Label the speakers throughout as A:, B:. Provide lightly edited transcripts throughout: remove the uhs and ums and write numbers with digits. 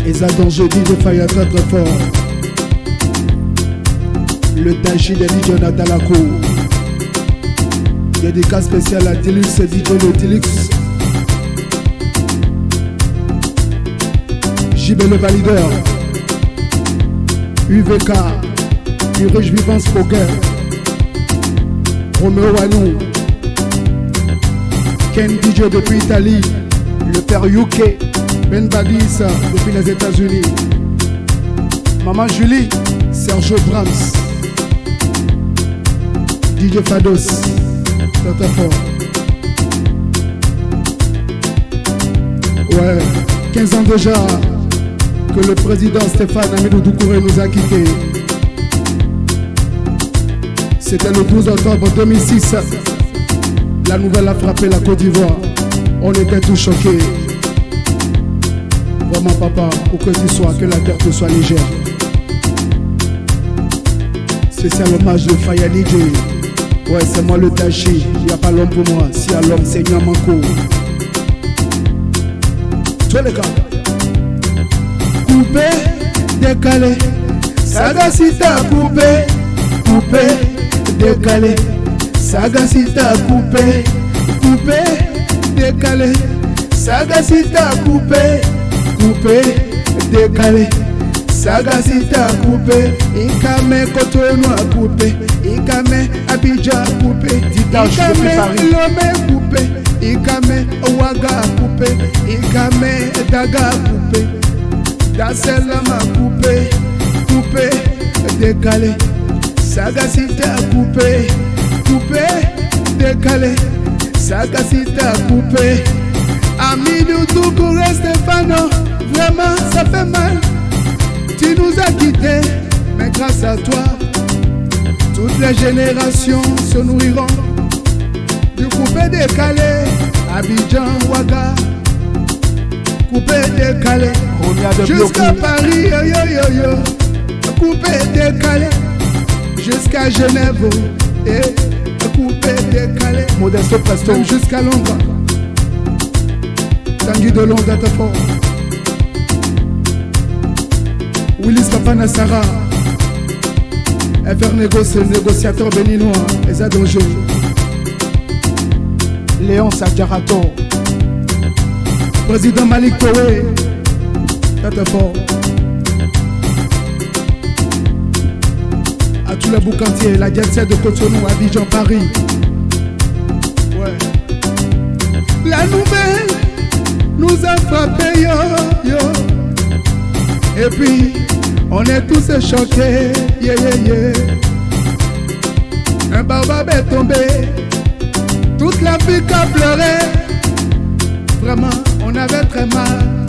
A: Et ça danger DJ Faya très très fort. Le Tachi de DJ Natalako. Dédicace spéciale à Tilux, DJ le Tilux. JB le valideur. UVK. Urige Vivance Poker. Roméo Wanou. Ken DJ depuis Italie. Le père UK. Ben Badis depuis les États-Unis. Maman Julie. Sergio Brahms. DJ Fados. Très fort. Ouais, 15 ans déjà que le président Stéphane Amidou Doucouré nous a quittés. C'était le 12 octobre 2006. La nouvelle a frappé la Côte d'Ivoire. On était tous choqués. Vraiment papa, où que tu sois, que la terre te soit légère. Spécial hommage de Faya DJ. Ouais, c'est moi le Tachi, y a pas l'homme pour moi, si y a l'homme c'est Nyamanko. Tous les gars. Coupé, décalé, Sagacita coupé, coupé, décalé, Sagacita coupé, coupé, décalé, Sagacita coupé, coupé, décalé, Sagacita coupé, Ikame Cotonou a coupé. Ikame Abidjan coupé, Ikame Lomé coupé, Ikame Ouaga coupé, Ikame Daga coupé, Dasselama coupé, coupé, décalé, Sagacita coupé, coupé, décalé, Sagacita coupé, Amidou Doucouré Stéphano, vraiment ça fait mal, tu nous as quittés, mais grâce à toi, toutes les générations se nourriront du coupé décalé, Abidjan, Ouaga, coupé décalé, jusqu'à Paris, yo yo yo yo, coupé décalé, jusqu'à Genève, et coupé décalé, Modesto Presto, même jusqu'à Londres, Tanguy de Londres, fort, Willis Papa Nassara. FR Négoce, négociateur béninois, et ça danger. Léon Sakarato. Président Malik Touré. Très fort. À tous les boucantiers, la jet de Cotonou, Abidjan, Paris. Ouais. La nouvelle nous a frappé, yo, yo. Et puis, on est tous choqués, yeah, yeah, yeah. Un baobab est tombé, toute l'Afrique a pleuré. Vraiment, on avait très mal.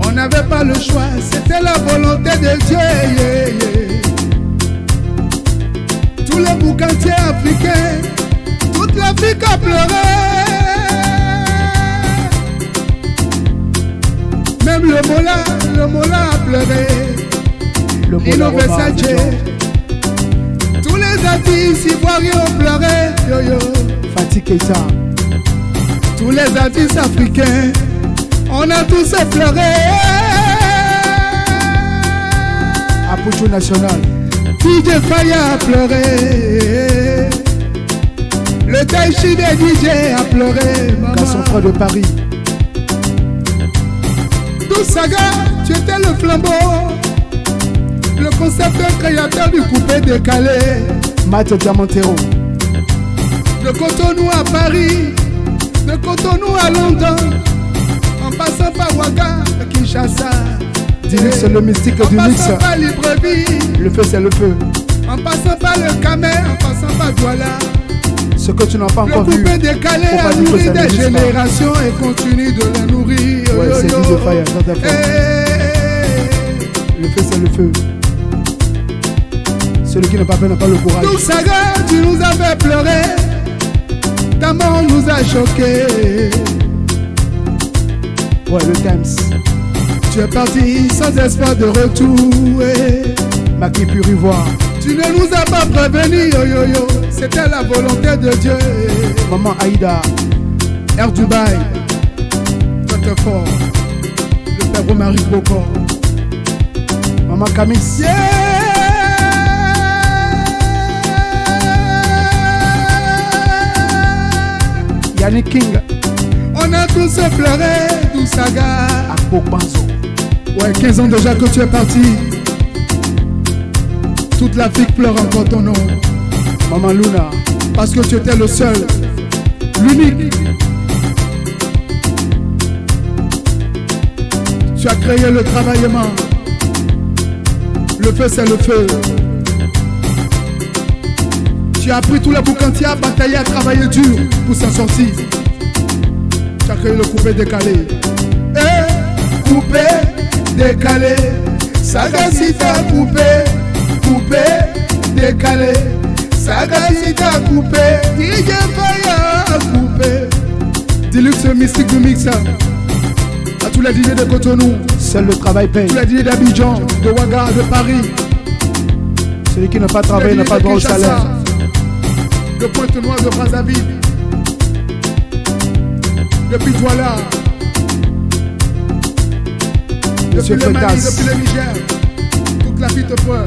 A: On n'avait pas le choix, c'était la volonté de Dieu, yeah, yeah. Tous les boucantiers africains, toute l'Afrique a pleuré. Même le Mola a pleuré. Lino Versace. Tous les artistes ivoiriens ont pleuré. Yo yo. Fatih Keita. Tous les artistes africains, on a tous pleuré. Apucho National.
B: DJ Faya a pleuré. Le Tachi des DJ a pleuré.
A: Gasson Froid de Paris.
B: Tout Saga, tu étais le flambeau. Le concepteur créateur du coupé décalé.
A: Matt Diamantero.
B: De Cotonou à Paris, de Cotonou à London, en passant par Ouaga, Kinshasa.
A: Dilux c'est le mystique du mix.
B: En passant par Libreville.
A: Le feu c'est le feu.
B: En passant par le Camer, en passant par Douala.
A: Ce que tu n'as pas encore vu.
B: Le coupé décalé a nourri des générations et continue de les nourrir.
A: Ouais, c'est DJ Faya, le feu c'est le feu. Celui qui n'a pas peur n'a pas le courage.
B: Tout Saga, tu nous as fait pleurer. Ta mort nous a choqués.
A: Ouais, le Thames.
B: Tu es parti sans espoir de retour.
A: Maki Purivoire.
B: Tu ne nous as pas prévenus, yo yo yo. C'était la volonté de Dieu.
A: Maman Aïda.
B: Air Dubaï. Très fort.
A: frère Romaric Boko. Maman Camis.
B: Yeah.
A: Yannick King.
B: On a tous pleuré, Dousaga.
A: À Bokbanzo.
B: Ouais, 15 ans déjà que tu es parti. Toute l'Afrique pleure encore ton nom.
A: Maman Luna.
B: Parce que tu étais le seul, l'unique. Tu as créé le travaillement. Le feu, c'est le feu. Tu as appris tous les boucantiers à batailler, à travailler dur pour s'en sortir. Tu as créé le coupé décalé. Eh, coupé décalé. Sagacita coupé, coupé décalé. Sagacita coupé, DJ Fire coupé. Deluxe mystique du mix. À tous les DJ de Cotonou.
A: Seul le travail paye.
B: Tous les DJ d'Abidjan, de Ouaga, de Paris.
A: Celui qui n'a pas travaillé n'a pas droit au salaire.
B: De Pointe-Noire, de Brazzaville. Depuis Douala. Depuis le Mali, depuis le Niger. Toute la vie te peur.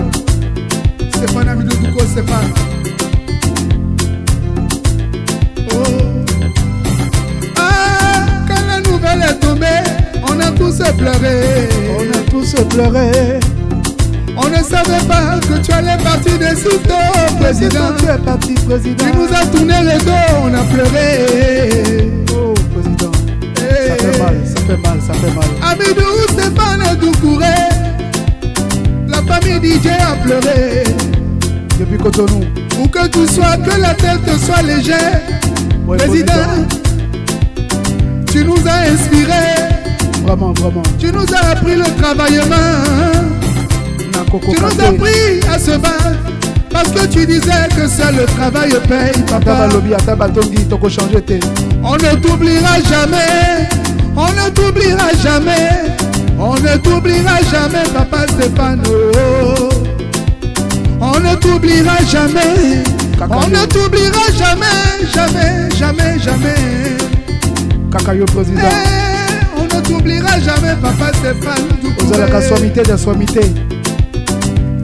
B: Stéphane Amidou Douko, Stéphane. Oh. Ah, quand la nouvelle est tombée, on a tous pleuré.
A: On a tous pleuré.
B: On ne savait pas que tu allais partir de sitôt, président.
A: Tu es parti, président.
B: Tu nous as tourné le dos, on a pleuré.
A: Oh, président. Ça fait mal, ça fait mal, ça fait mal.
B: Amidou, Stéphane Doukouré. La famille DJ a pleuré.
A: Depuis Cotonou.
B: Où que tu sois, que la tête te soit légère.
A: Ouais,
B: président, tu nous as inspirés.
A: Vraiment, vraiment.
B: Tu nous as appris le travaillement. Tu nous as appris à se battre. Parce que tu disais que seul le travail paye, papa. On ne t'oubliera jamais. On ne t'oubliera jamais. On ne t'oubliera jamais, papa Stéphane. On ne t'oubliera jamais. On ne t'oubliera jamais, jamais, jamais, jamais.
A: Kakayo président.
B: On ne t'oubliera jamais, papa Stéphane.
A: Vous avez la sommité de sommité.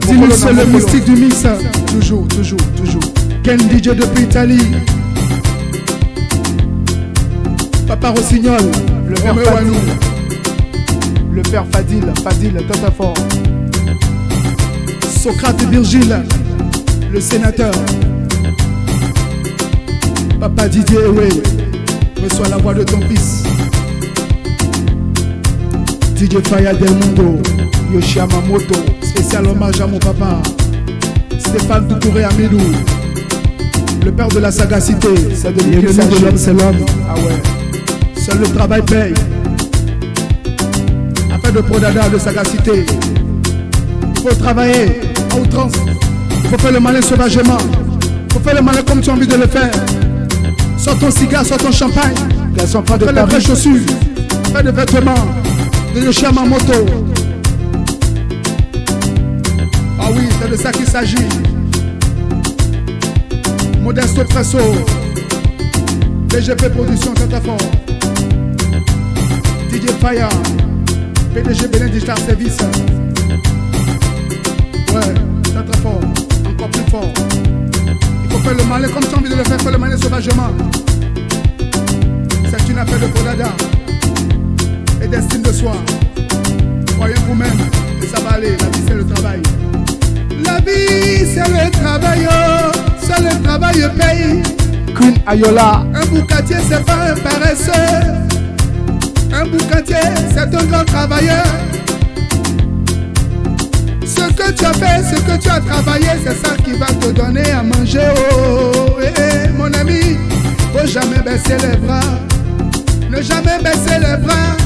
B: Dis-nous, c'est le mystique du mix. Toujours, toujours, toujours. Ken DJ depuis Italie. Papa Rossignol,
A: le père Fadil. Le père Fadil, Fadil, Tata Fort.
B: Socrate et Virgile, le sénateur. Papa Didier, oui, reçois la voix de ton fils. DJ Faya Del Mundo,
A: Yoshiyamamoto,
B: spécial hommage à mon papa. Stéphane Doukouré Amidou, le père de la sagacité.
A: C'est de l'homme,
B: c'est l'homme.
A: Ah ouais.
B: Seul le travail paye. Afin de prodada, de sagacité. Il faut travailler à outrance. Il faut faire le malin sauvagement. Il faut faire le malin comme tu as envie de le faire. Sors ton cigare, sors ton champagne.
A: Fais
B: les vraies chaussures. Fais des vêtements de Yoshiyamamoto. Ah oui, c'est de ça qu'il s'agit. Modesto Presso. DGP Production, Tata Fort. DJ Fire. PDG Benin Digital Service. Ouais, Tata Fort. Encore plus fort. Il faut faire le malin comme tu as envie de le faire. Faire le malin sauvagement. C'est une affaire de Podada et d'estime de soi. Croyez en vous-même et ça va aller. La vie c'est le travail. La vie c'est le travail. Oh. C'est le travail paye.
A: Queen Ayola.
B: Un boucatier c'est pas un paresseux. Un boucatier c'est un grand travailleur. Ce que tu as fait, ce que tu as travaillé, c'est ça qui va te donner à manger. Oh, mon ami, faut jamais baisser les bras. Ne jamais baisser les bras.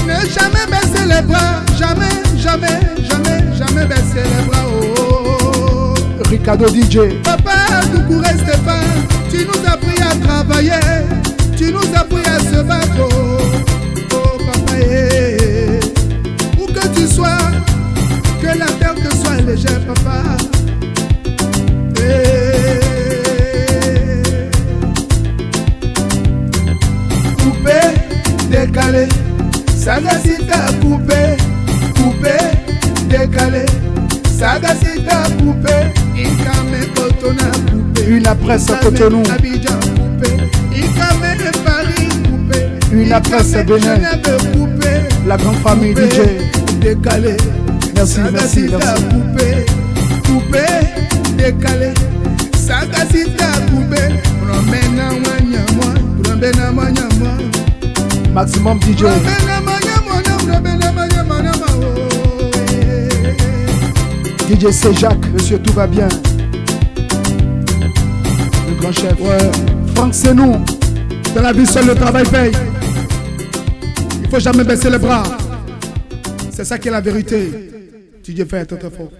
B: Ne jamais baisser les bras. Jamais, jamais, jamais, jamais baisser les bras. Oh.
A: Ricardo DJ.
B: Papa Doukouré Stéphane, tu nous as appris à travailler. Tu nous as appris à se battre. Oh papa, où que tu sois, que la terre te soit légère, papa. Coupé, décalé.
A: Sagasita coupé, coupé, décalé. Sagasita coupé, Ikame Cotonou coupé.
B: Une après sa Cotonou.
A: Abidjan coupé, Ikame Paris coupé.
B: Une après sa Bénin.
A: Coupé,
B: la grande famille
A: coupé,
B: DJ.
A: Décalé.
B: Merci, merci,
A: Sagasita
B: merci.
A: coupé, coupé, décalé. Sagasita coupé, Promena Wanyamwa, Promena Wanyamwa.
B: Maximum DJ. DJ c'est Jacques, monsieur tout va bien. Le grand chef.
A: Ouais.
B: Franck c'est nous.
A: Dans la vie seul le travail paye. Il faut jamais baisser les bras. C'est ça qui est la vérité. DJ fait très très fort.